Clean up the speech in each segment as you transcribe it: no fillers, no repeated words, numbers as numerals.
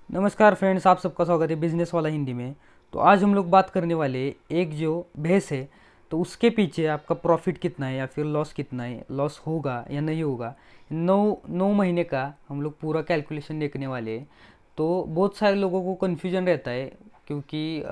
नमस्कार फ्रेंड्स, आप सबका स्वागत है बिजनेस वाला हिंदी में। तो आज हम लोग बात करने वाले एक जो भैंस है, तो उसके पीछे आपका प्रॉफिट कितना है या फिर लॉस कितना है, लॉस होगा या नहीं होगा। 9 महीने का हम लोग पूरा कैलकुलेशन देखने वाले हैं। तो बहुत सारे लोगों को कन्फ्यूजन रहता है क्योंकि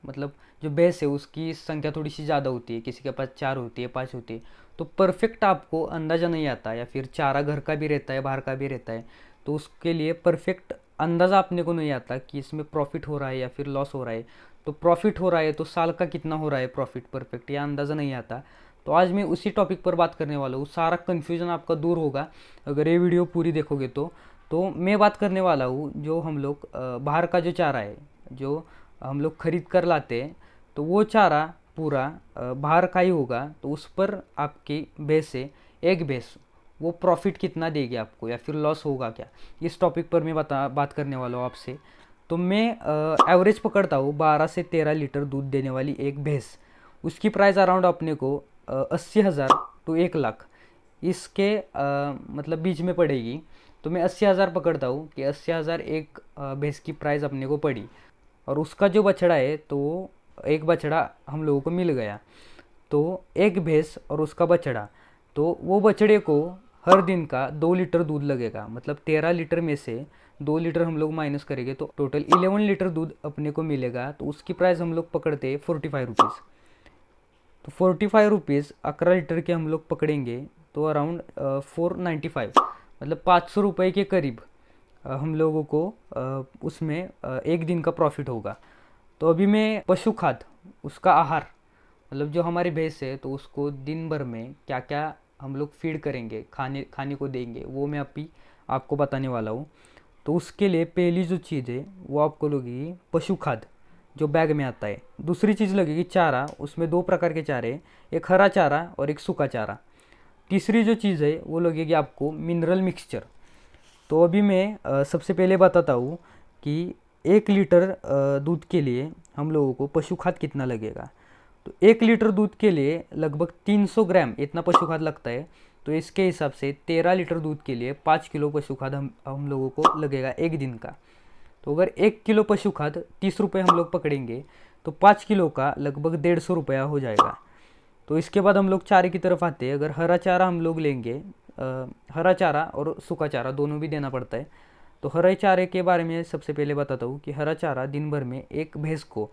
मतलब जो भैंस है उसकी संख्या थोड़ी सी ज़्यादा होती है, किसी के पास 4 होती है, 5 होती है। तो परफेक्ट आपको अंदाज़ा नहीं आता, या फिर चारा घर का भी रहता है, बाहर का भी रहता है। तो उसके लिए परफेक्ट अंदाज़ा अपने को नहीं आता कि इसमें प्रॉफिट हो रहा है या फिर लॉस हो रहा है। तो प्रॉफिट हो रहा है तो साल का कितना हो रहा है प्रॉफिट, परफेक्ट या अंदाज़ा नहीं आता। तो आज मैं उसी टॉपिक पर बात करने वाला हूँ। सारा कन्फ्यूजन आपका दूर होगा अगर ये वीडियो पूरी देखोगे तो मैं बात करने वाला हूँ जो हम लोग बाहर का जो चारा है, जो हम लोग खरीद कर लाते हैं, तो वो चारा पूरा बाहर का ही होगा। तो उस पर आपकी भैंस से एक भैंस वो प्रॉफिट कितना देगी आपको या फिर लॉस होगा क्या, इस टॉपिक पर मैं बात करने वाला हूँ आपसे। तो मैं एवरेज पकड़ता हूँ 12 से 13 लीटर दूध देने वाली एक भैंस। उसकी प्राइस अराउंड अपने को 80,000 टू 1 लाख इसके मतलब बीच में पड़ेगी। तो मैं 80,000 पकड़ता हूँ कि 80,000 एक भैंस की प्राइस अपने को पड़ी। और उसका जो बछड़ा है तो एक बछड़ा हम लोगों को मिल गया। तो एक भैंस और उसका बछड़ा, तो वो बछड़े को हर दिन का 2 लीटर दूध लगेगा। मतलब 13 लीटर में से 2 लीटर हम लोग माइनस करेंगे तो टोटल 11 लीटर दूध अपने को मिलेगा। तो उसकी प्राइस हम लोग पकड़ते हैं 45 रुपीज़। तो 45 रुपीज़ 11 लीटर के हम लोग पकड़ेंगे तो अराउंड 495, मतलब 500 रुपये के करीब हम लोगों को उसमें एक दिन का प्रॉफिट होगा। तो अभी मैं पशु खाद, उसका आहार, मतलब जो हमारी भैंस है तो उसको दिन भर में क्या क्या हम लोग फीड करेंगे, खाने खाने को देंगे, वो मैं अभी आपको बताने वाला हूँ। तो उसके लिए पहली जो चीज़ है वो आपको लगेगी पशु खाद, जो बैग में आता है। दूसरी चीज़ लगेगी चारा। उसमें 2 प्रकार के चारे हैं, एक हरा चारा और एक सूखा चारा। तीसरी जो चीज़ है वो लगेगी आपको मिनरल मिक्सचर। तो अभी मैं सबसे पहले बताता हूँ कि 1 लीटर दूध के लिए हम लोगों को पशु खाद कितना लगेगा। तो 1 लीटर दूध के लिए लगभग 300 ग्राम इतना पशु खाद लगता है। तो इसके हिसाब से 13 लीटर दूध के लिए 5 किलो पशु खाद हम लोगों को लगेगा एक दिन का। तो अगर 1 किलो पशु खाद 30 रुपये हम लोग पकड़ेंगे तो 5 किलो का लगभग 150 रुपया हो जाएगा। तो इसके बाद हम लोग चारे की तरफ आते हैं। अगर हरा चारा हम लोग लेंगे, हरा चारा और सूखा चारा दोनों भी देना पड़ता है। तो हरे चारे के बारे में सबसे पहले बताता हूँ कि हरा चारा दिन भर में एक भैंस को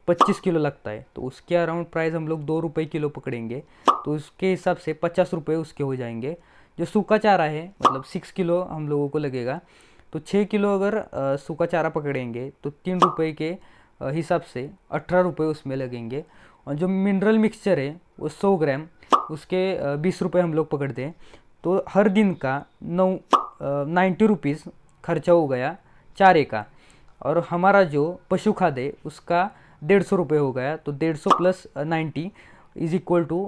25 किलो लगता है। तो उसके अराउंड प्राइस हम लोग 2 रुपये किलो पकड़ेंगे तो उसके हिसाब से 50 रुपये उसके हो जाएंगे। जो सूखा चारा है मतलब 6 किलो हम लोगों को लगेगा। तो 6 किलो अगर सूखा चारा पकड़ेंगे तो 3 रुपये के हिसाब से 18 रुपये उसमें लगेंगे। और जो मिनरल मिक्सचर है वो 100 ग्राम, उसके 20 रुपये हम लोग पकड़ते हैं। तो हर दिन का 90 रुपीज़ खर्चा हो गया चारे का। और हमारा जो पशु खाद है उसका 150 रुपये हो गया। तो 150 plus 90 is equal to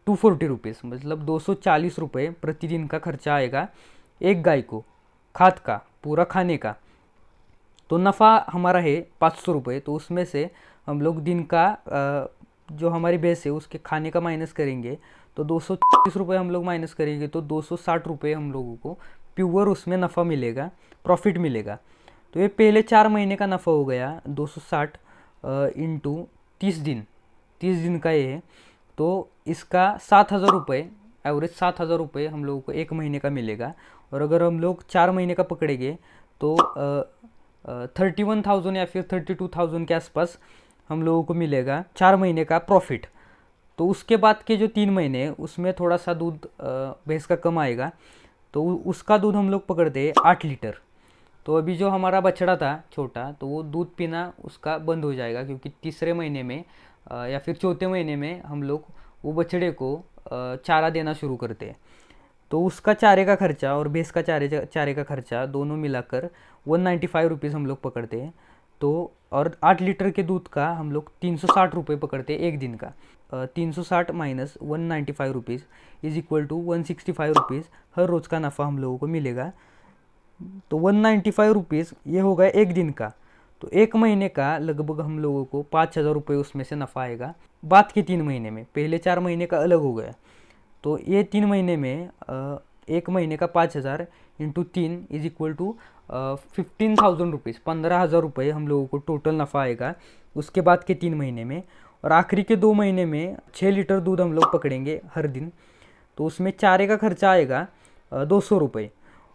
240 rupees, मतलब 240 रुपये प्रतिदिन का खर्चा आएगा एक गाय को खाद का, पूरा खाने का। तो नफ़ा हमारा है 500 रुपये। तो उसमें से हम लोग दिन का जो हमारी भैंस है उसके खाने का माइनस करेंगे तो 230 रुपये हम लोग माइनस करेंगे तो 260 रुपये हम लोगों को प्योर उसमें नफ़ा मिलेगा, प्रॉफिट मिलेगा। तो ये पहले 4 महीने का नफ़ा हो गया 260 इंटू 30 दिन, 30 दिन का ये है। तो इसका 7,000 रुपये, एवरेज 7,000 रुपये हम लोगों को एक महीने का मिलेगा। और अगर हम लोग 4 महीने का पकड़ेंगे तो 31,000 या फिर 32,000 के आसपास हम लोगों को मिलेगा 4 महीने का प्रॉफिट। तो उसके बाद के जो 3 महीने हैं उसमें थोड़ा सा दूध भैंस का कम आएगा। तो उसका दूध हम लोग पकड़ते हैं 8 लीटर। तो अभी जो हमारा बछड़ा था छोटा, तो वो दूध पीना उसका बंद हो जाएगा क्योंकि तीसरे महीने में या फिर चौथे महीने में हम लोग वो बछड़े को चारा देना शुरू करते हैं। तो उसका चारे का खर्चा और भैंस का चारे का खर्चा दोनों मिलाकर 195 रुपीज़ हम लोग पकड़ते हैं। तो और 8 लीटर के दूध का हम लोग 360 रुपये पकड़ते हैं एक दिन का। 360 माइनस 195 rupees is equal to 165 rupees हर रोज़ का नफ़ा हम लोगों को मिलेगा। तो 195 रुपीज़ ये होगा एक दिन का। तो एक महीने का लगभग हम लोगों को 5,000 रुपये उसमें से नफ़ा आएगा बाद के 3 महीने में। पहले 4 महीने का अलग हो गया। तो ये 3 महीने में एक महीने का 5,000 into 3 is equal to 15,000 rupees, 15,000 रुपये हम लोगों को टोटल नफ़ा आएगा उसके बाद के 3 महीने में। और आखिरी के 2 महीने में 6 लीटर दूध हम लोग पकड़ेंगे हर दिन, तो उसमें चारे का खर्चा आएगा 200 रुपये,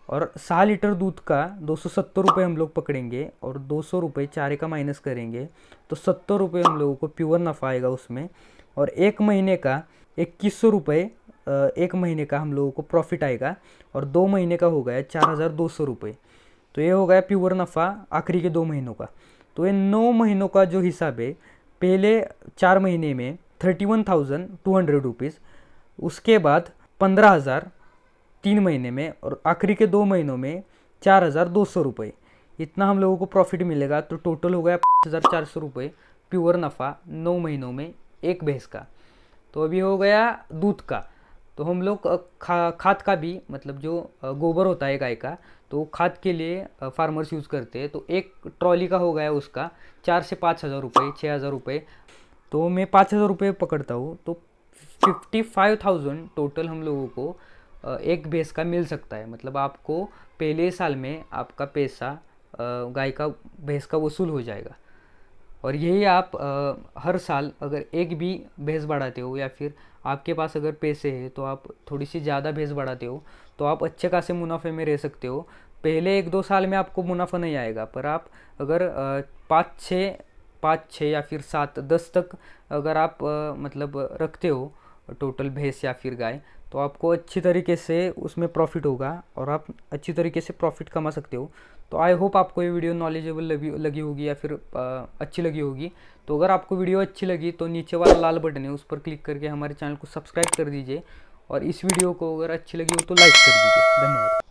और 6 लीटर दूध का 270 रुपये हम लोग पकड़ेंगे, और 200 रुपये चारे का माइनस करेंगे तो 70 रुपये हम लोगों को प्योर नफ़ा आएगा उसमें। और एक महीने का 2100 रुपये एक महीने का हम लोगों को प्रॉफिट आएगा, और 2 महीने का हो गया 4,200 रुपये। तो ये हो गया प्योर नफ़ा आखिरी के 2 महीनों का। तो ये 9 महीनों का जो हिसाब है, पहले 4 महीने में 31,200 रुपीज़, उसके बाद 15,000 3 महीने में, और आखिरी के 2 महीनों में 4,200 रुपये, इतना हम लोगों को प्रॉफिट मिलेगा। तो टोटल हो गया 5,400 रुपये प्योर नफ़ा 9 महीनों में एक भैंस का। तो अभी हो गया दूध का। तो हम लोग खाद का भी, मतलब जो गोबर होता है गाय का, तो खाद के लिए फार्मर्स यूज़ करते हैं। तो एक ट्रॉली का हो गया उसका 4 से 5,000 रुपये, 6,000 रुपये। तो मैं 5,000 रुपये पकड़ता हूँ, तो 55,000 टोटल हम लोगों को एक भैंस का मिल सकता है। मतलब आपको पहले साल में आपका पैसा गाय का भैंस का वसूल हो जाएगा। और यही आप हर साल अगर एक भी भैंस बढ़ाते हो, या फिर आपके पास अगर पैसे हैं तो आप थोड़ी सी ज़्यादा भैंस बढ़ाते हो, तो आप अच्छे खासे मुनाफे में रह सकते हो। पहले 1-2 साल में आपको मुनाफा नहीं आएगा, पर आप अगर 5-6 या फिर 7-10 तक अगर आप मतलब रखते हो टोटल भैंस या फिर गाय, तो आपको अच्छी तरीके से उसमें प्रॉफिट होगा, और आप अच्छी तरीके से प्रॉफिट कमा सकते हो। तो आई होप आपको ये वीडियो नॉलेजेबल लगी होगी, या फिर अच्छी लगी होगी। तो अगर आपको वीडियो अच्छी लगी तो नीचे वाला लाल बटन है उस पर क्लिक करके हमारे चैनल को सब्सक्राइब कर दीजिए, और इस वीडियो को अगर अच्छी लगी हो तो लाइक कर दीजिए। धन्यवाद।